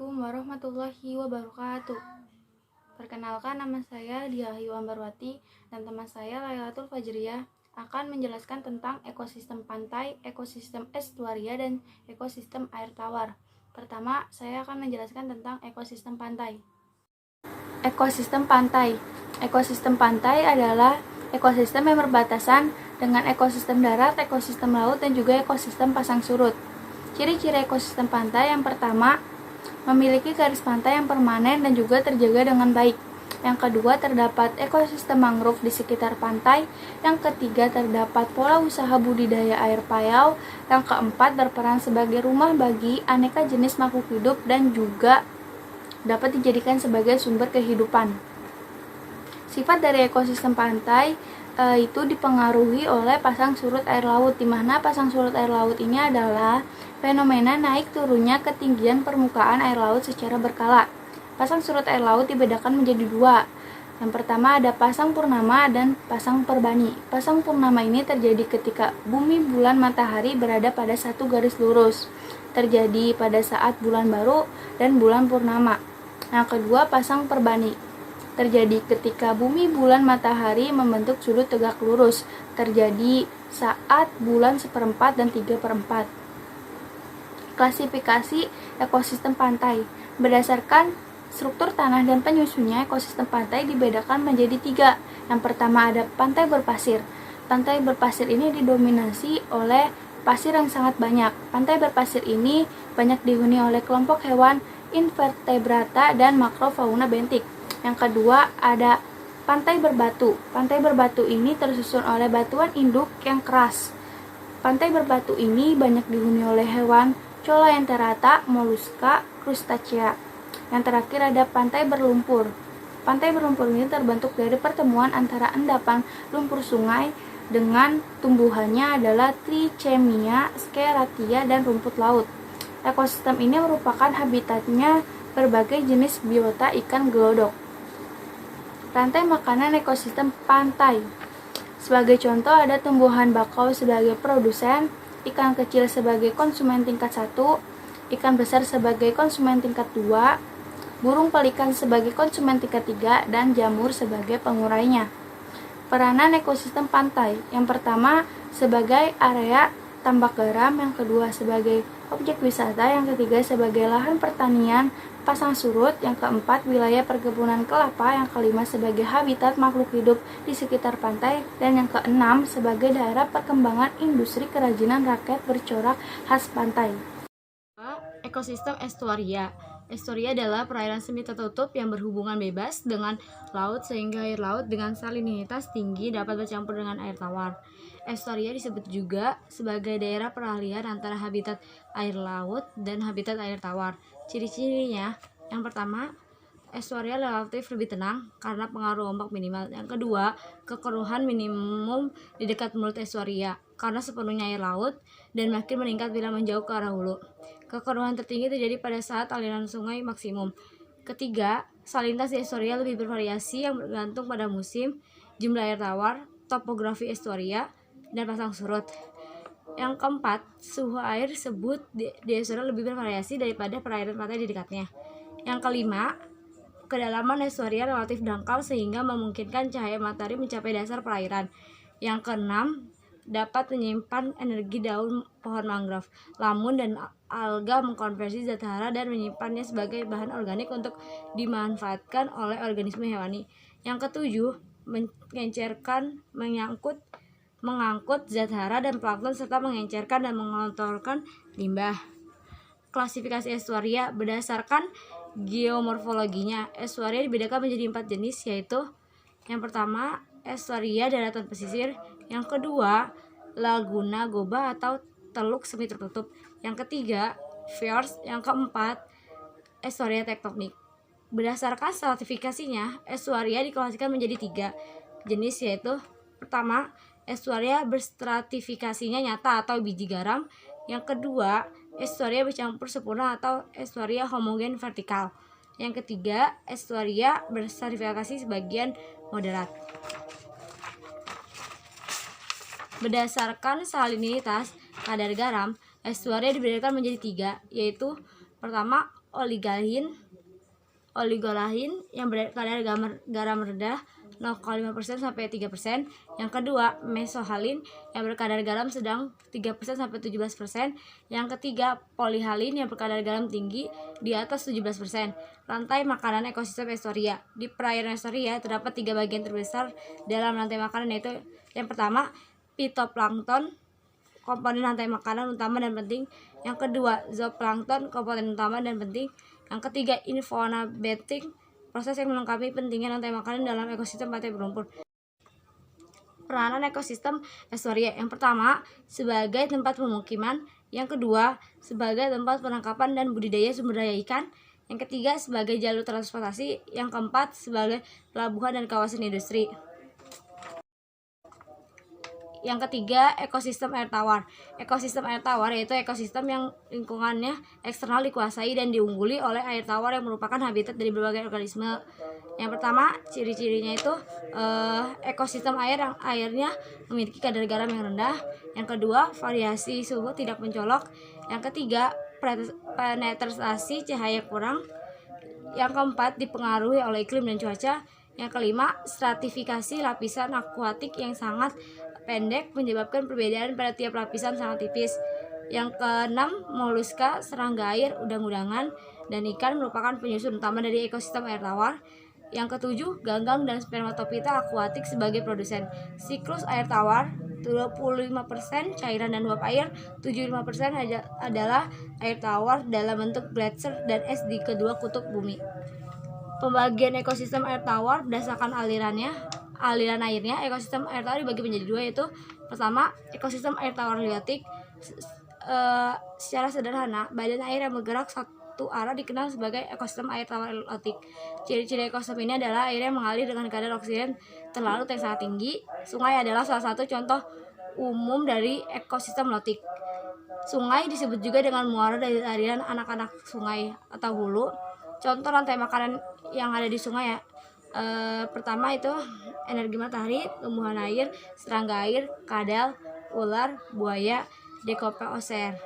Assalamualaikum warahmatullahi wabarakatuh. Perkenalkan, nama saya Diah Ayu Ambarwati dan teman saya Lailatul Fajriyah akan menjelaskan tentang ekosistem pantai, ekosistem estuaria, dan ekosistem air tawar. Pertama, saya akan menjelaskan tentang ekosistem pantai. Ekosistem pantai. Ekosistem pantai adalah ekosistem yang berbatasan dengan ekosistem darat, ekosistem laut, dan juga ekosistem pasang surut. Ciri-ciri ekosistem pantai yang pertama, memiliki garis pantai yang permanen dan juga terjaga dengan baik. Yang kedua, terdapat ekosistem mangrove di sekitar pantai. Yang ketiga, terdapat pola usaha budidaya air payau. Yang keempat, berperan sebagai rumah bagi aneka jenis makhluk hidup dan juga dapat dijadikan sebagai sumber kehidupan. Sifat dari ekosistem pantai itu dipengaruhi oleh pasang surut air laut, di mana pasang surut air laut ini adalah fenomena naik turunnya ketinggian permukaan air laut secara berkala. Pasang surut air laut dibedakan menjadi dua. Yang pertama ada pasang purnama dan pasang perbani. Pasang purnama ini terjadi ketika bumi, bulan, matahari berada pada satu garis lurus. Terjadi pada saat bulan baru dan bulan purnama. Yang kedua, pasang perbani terjadi ketika bumi, bulan, matahari membentuk sudut tegak lurus. Terjadi saat bulan 1/4 dan 3/4. Klasifikasi ekosistem pantai. Berdasarkan struktur tanah dan penyusunnya, ekosistem pantai dibedakan menjadi 3. Yang pertama ada pantai berpasir. Pantai berpasir ini didominasi oleh pasir yang sangat banyak. Pantai berpasir ini banyak dihuni oleh kelompok hewan invertebrata dan makrofauna bentik. Yang kedua ada pantai berbatu. Pantai berbatu ini tersusun oleh batuan induk yang keras. Pantai berbatu ini banyak dihuni oleh hewan Coelacanthata, moluska, krustacea. Yang terakhir ada pantai berlumpur. Pantai berlumpur ini terbentuk dari pertemuan antara endapan lumpur sungai dengan tumbuhannya adalah Trichemia, Skerratia, dan rumput laut. Ekosistem ini merupakan habitatnya berbagai jenis biota ikan gelodok. Rantai makanan ekosistem pantai. Sebagai contoh ada tumbuhan bakau sebagai produsen, ikan kecil sebagai konsumen tingkat 1, ikan besar sebagai konsumen tingkat 2, burung pelikan sebagai konsumen tingkat 3, dan jamur sebagai pengurainya. Peranan ekosistem pantai. Yang pertama sebagai area tambak garam, yang kedua sebagai objek wisata, yang ketiga sebagai lahan pertanian pasang surut, yang keempat wilayah perkebunan kelapa, yang kelima sebagai habitat makhluk hidup di sekitar pantai, dan yang keenam sebagai daerah perkembangan industri kerajinan rakyat bercorak khas pantai. Ekosistem estuaria. Estuaria adalah perairan semi tertutup yang berhubungan bebas dengan laut sehingga air laut dengan salinitas tinggi dapat bercampur dengan air tawar. Estuaria disebut juga sebagai daerah peralihan antara habitat air laut dan habitat air tawar. Ciri-cirinya, yang pertama, estuaria relatif lebih tenang karena pengaruh ombak minimal. Yang kedua, kekeruhan minimum di dekat mulut estuaria karena sepenuhnya air laut dan makin meningkat bila menjauh ke arah hulu. Kekeruhan tertinggi terjadi pada saat aliran sungai maksimum. Ketiga, salinitas di estuaria lebih bervariasi yang bergantung pada musim, jumlah air tawar, topografi estuaria, dan pasang surut. Yang keempat, suhu air sebut di estuaria lebih bervariasi daripada perairan pantai di dekatnya. Yang kelima, kedalaman estuaria relatif dangkal sehingga memungkinkan cahaya matahari mencapai dasar perairan. Yang keenam, dapat menyimpan energi daun pohon mangrove, lamun, dan alga mengkonversi zat hara dan menyimpannya sebagai bahan organik untuk dimanfaatkan oleh organisme hewani. Yang ketujuh, mengangkut zat hara dan plankton serta mengencerkan dan mengontrolkan limbah. Klasifikasi estuaria. Berdasarkan geomorfologinya, estuaria dibedakan menjadi 4 jenis, yaitu yang pertama, estuaria daratan pesisir, yang kedua, laguna goba atau teluk semi tertutup, yang ketiga, fjords, yang keempat, estuaria tektonik. Berdasarkan stratifikasinya, estuaria diklasifikasikan menjadi 3 jenis, yaitu pertama, estuaria berstratifikasinya nyata atau biji garam, yang kedua, estuaria bercampur sempurna atau estuaria homogen vertikal, yang ketiga, estuaria berstratifikasi sebagian moderat. Berdasarkan salinitas kadar garam, estuaria dibedakan menjadi 3, yaitu pertama, oligolahin yang berkadar garam rendah 0,5% sampai 3%. Yang kedua, mesohalin yang berkadar garam sedang 3% sampai 17%. Yang ketiga, polihalin yang berkadar garam tinggi di atas 17%. Rantai makanan ekosistem Estoria. Di perairan Estoria terdapat 3 bagian terbesar dalam rantai makanan, yaitu yang pertama, phytoplankton, komponen rantai makanan utama dan penting. Yang kedua, zooplankton, komponen utama dan penting. Yang ketiga, fauna bedding, proses yang melengkapi pentingnya rantai makanan dalam ekosistem pantai berlumpur. Peranan ekosistem Estoria. Yang pertama, sebagai tempat pemukiman. Yang kedua, sebagai tempat penangkapan dan budidaya sumber daya ikan. Yang ketiga, sebagai jalur transportasi. Yang keempat, sebagai pelabuhan dan kawasan industri. Yang ketiga, ekosistem air tawar. Ekosistem air tawar yaitu ekosistem yang lingkungannya eksternal dikuasai dan diungguli oleh air tawar yang merupakan habitat dari berbagai organisme. Yang pertama, ciri-cirinya itu ekosistem air yang airnya memiliki kadar garam yang rendah. Yang kedua, variasi suhu tidak mencolok. Yang ketiga, penetrasi cahaya kurang. Yang keempat, dipengaruhi oleh iklim dan cuaca. Yang kelima, stratifikasi lapisan akuatik yang sangat pendek menyebabkan perbedaan pada tiap lapisan sangat tipis. Yang keenam, moluska, serangga air, udang-udangan, dan ikan merupakan penyusun utama dari ekosistem air tawar. Yang ketujuh, ganggang dan spermatopita akuatik sebagai produsen. Siklus air tawar 25% cairan dan uap air, 75% adalah air tawar dalam bentuk gletser dan es di kedua kutub bumi. Pembagian ekosistem air tawar berdasarkan aliran airnya. Ekosistem air tawar dibagi menjadi dua, yaitu pertama, ekosistem air tawar liotik. Secara sederhana, badan air yang bergerak satu arah dikenal sebagai ekosistem air tawar liotik. Ciri-ciri ekosistem ini adalah airnya mengalir dengan kadar oksigen terlarut yang sangat tinggi. Sungai adalah salah satu contoh umum dari ekosistem liotik. Sungai disebut juga dengan muara dari aliran anak-anak sungai atau hulu. Contoh rantai makanan yang ada di sungai ya. Pertama itu energi matahari, tumbuhan air, serangga air, kadal, ular, buaya, decoposaur.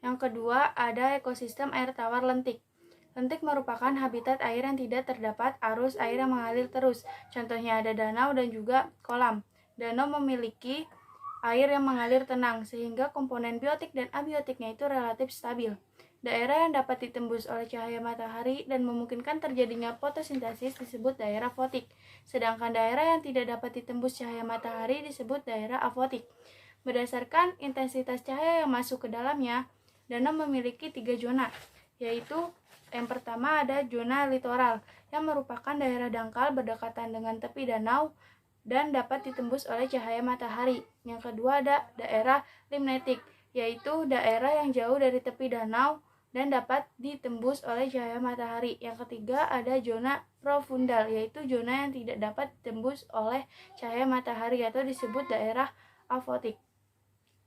Yang kedua, ada ekosistem air tawar lentik. Lentik merupakan habitat air yang tidak terdapat arus air yang mengalir terus. Contohnya ada danau dan juga kolam. Danau memiliki air yang mengalir tenang, sehingga komponen biotik dan abiotiknya itu relatif stabil. Daerah yang dapat ditembus oleh cahaya matahari dan memungkinkan terjadinya fotosintesis disebut daerah fotik. Sedangkan daerah yang tidak dapat ditembus cahaya matahari disebut daerah afotik. Berdasarkan intensitas cahaya yang masuk ke dalamnya, danau memiliki 3 zona, yaitu yang pertama ada zona litoral, yang merupakan daerah dangkal berdekatan dengan tepi danau dan dapat ditembus oleh cahaya matahari. Yang kedua ada daerah limnetik, yaitu daerah yang jauh dari tepi danau dan dapat ditembus oleh cahaya matahari. Yang ketiga ada zona profundal, yaitu zona yang tidak dapat ditembus oleh cahaya matahari atau disebut daerah afotik.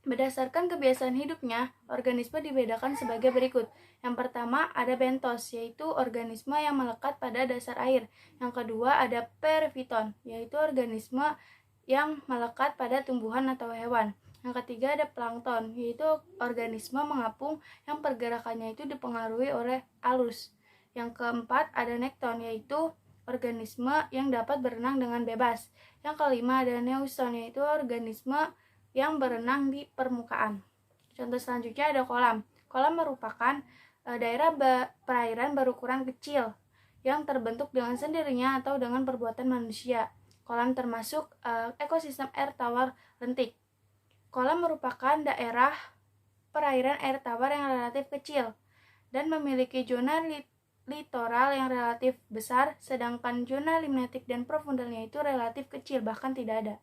Berdasarkan kebiasaan hidupnya, organisme dibedakan sebagai berikut. Yang pertama ada bentos, yaitu organisme yang melekat pada dasar air. Yang kedua ada perifiton, yaitu organisme yang melekat pada tumbuhan atau hewan. Yang ketiga ada plankton, yaitu organisme mengapung yang pergerakannya itu dipengaruhi oleh arus. Yang keempat ada nekton, yaitu organisme yang dapat berenang dengan bebas. Yang kelima ada neuston, yaitu organisme yang berenang di permukaan. Contoh selanjutnya ada kolam. Kolam merupakan daerah perairan berukuran kecil yang terbentuk dengan sendirinya atau dengan perbuatan manusia. Kolam termasuk ekosistem air tawar lentik. Kolam merupakan daerah perairan air tawar yang relatif kecil dan memiliki zona litoral yang relatif besar, sedangkan zona limnetik dan profundalnya itu relatif kecil, bahkan tidak ada.